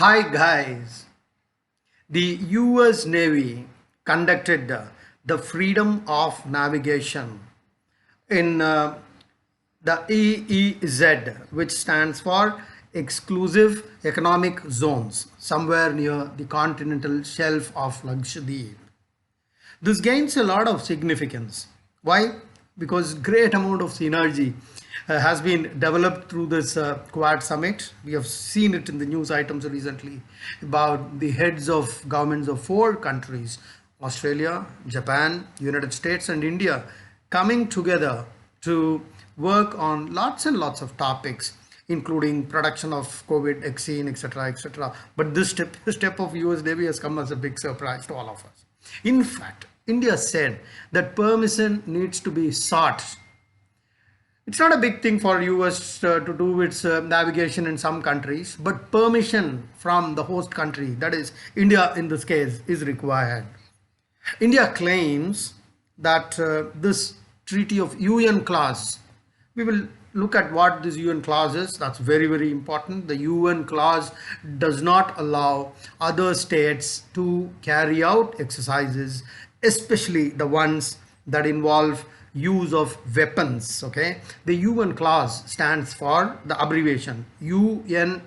Hi guys, the US Navy conducted the freedom of navigation in the EEZ, which stands for Exclusive Economic Zones, somewhere near the Continental Shelf of Lakshadweep. This gains a lot of significance. Why? Because great amount of synergy has been developed through this Quad summit. We have seen it in the news items recently about the heads of governments of four countries, Australia, Japan, United States and India, coming together to work on lots and lots of topics, including production of COVID vaccine, etc., etc. But this step of US Navy has come as a big surprise to all of us. In fact, India said that permission needs to be sought. It's not a big thing for US to do its navigation in some countries, but permission from the host country, that is India in this case, is required. India claims that this treaty of UN clause, we will look at what this UN clause is. That's very, very important. The UN clause does not allow other states to carry out exercises, especially the ones that involve use of weapons. Okay, the UN clause stands for the abbreviation UNCLOS,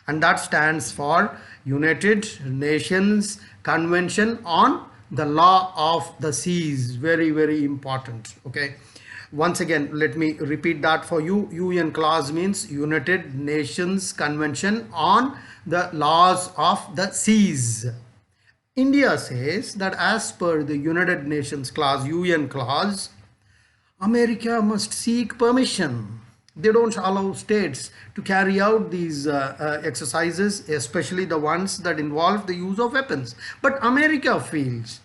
and that stands for United Nations Convention on the Law of the Seas. Very, very important. Okay, once again, let me repeat that for you. UN clause means United Nations Convention on the Laws of the Seas. India says that as per the United Nations clause, UN clause, America must seek permission. They don't allow states to carry out these exercises, especially the ones that involve the use of weapons. But America feels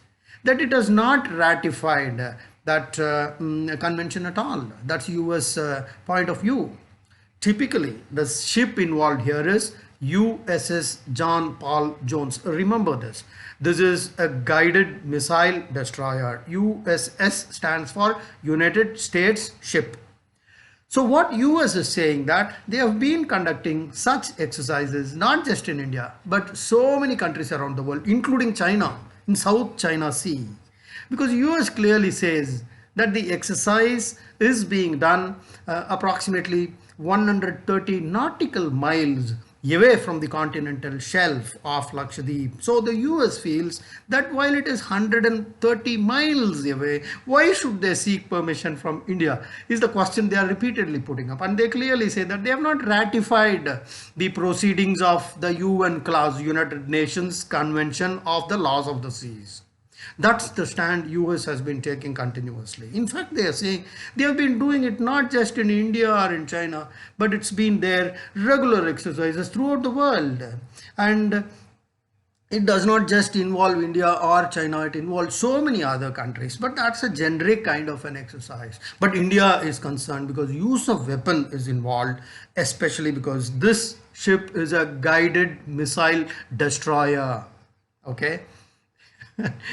that it has not ratified that convention at all. That's US point of view. Typically, the ship involved here is USS John Paul Jones. Remember this. This is a guided missile destroyer. USS stands for United States ship. So what US is saying that they have been conducting such exercises not just in India but so many countries around the world, including China in South China Sea, because US clearly says that the exercise is being done approximately 130 nautical miles away from the continental shelf of Lakshadweep. So the US feels that while it is 130 miles away, why should they seek permission from India is the question they are repeatedly putting up. And they clearly say that they have not ratified the proceedings of the UN clause, United Nations Convention of the Laws of the Seas. That's the stand US has been taking continuously. In fact, they are saying they have been doing it not just in India or in China, but it's been their regular exercises throughout the world. And it does not just involve India or China, it involves so many other countries. But that's a generic kind of an exercise. But India is concerned because use of weapon is involved, especially because this ship is a guided missile destroyer. Okay.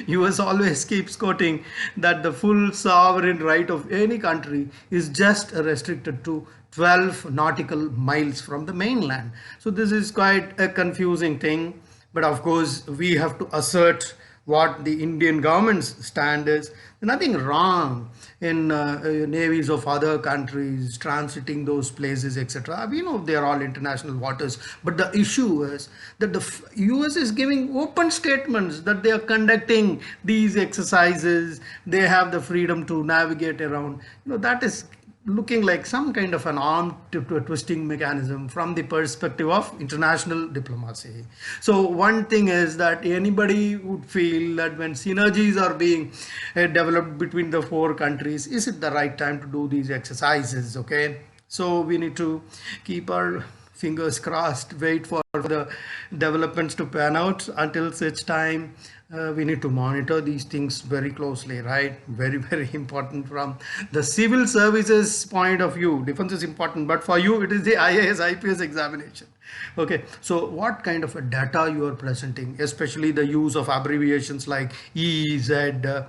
US always keeps quoting that the full sovereign right of any country is just restricted to 12 nautical miles from the mainland. So this is quite a confusing thing. But of course, we have to assert what the Indian government's stand is. There's nothing wrong in navies of other countries transiting those places, etc. We know they are all international waters, but the issue is that the US is giving open statements that they are conducting these exercises. They have the freedom to navigate around. That is looking like some kind of an arm twisting mechanism from the perspective of international diplomacy. So one thing is that anybody would feel that when synergies are being developed between the four countries, is it the right time to do these exercises? Okay, so we need to keep our fingers crossed, wait for the developments to pan out. Until such time, we need to monitor these things very closely, right? Very, very important from the civil services point of view. Defense is important, but for you, it is the IAS, IPS examination. Okay, so what kind of a data you are presenting, especially the use of abbreviations like EEZ,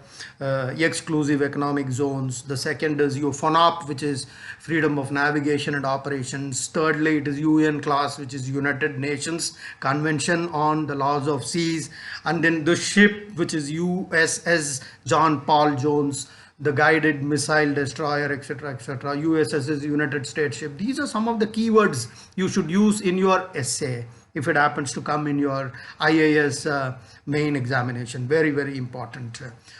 exclusive economic zones. The second is your FONOP, which is freedom of navigation and operations. Thirdly, it is UN class, which is United Nations Convention on the Laws of Seas. And then the ship, which is USS John Paul Jones, the guided missile destroyer, etc., etc. USS is United States ship. These are some of the keywords you should use in your essay if it happens to come in your IAS main examination. Very, very important.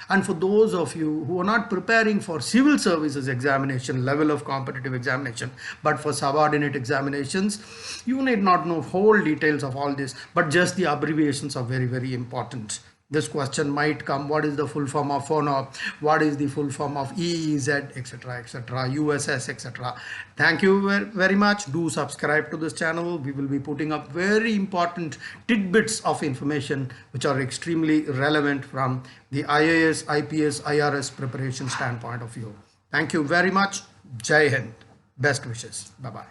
And for those of you who are not preparing for civil services examination level of competitive examination, but for subordinate examinations, you need not know whole details of all this, but just the abbreviations are very, very important. This question might come: what is the full form of FONOP? What is the full form of EEZ, etc., etc., USS, etc. Thank you very much. Do subscribe to this channel. We will be putting up very important tidbits of information which are extremely relevant from the IAS, IPS, IRS preparation standpoint of view. Thank you very much. Jai Hind. Best wishes. Bye-bye.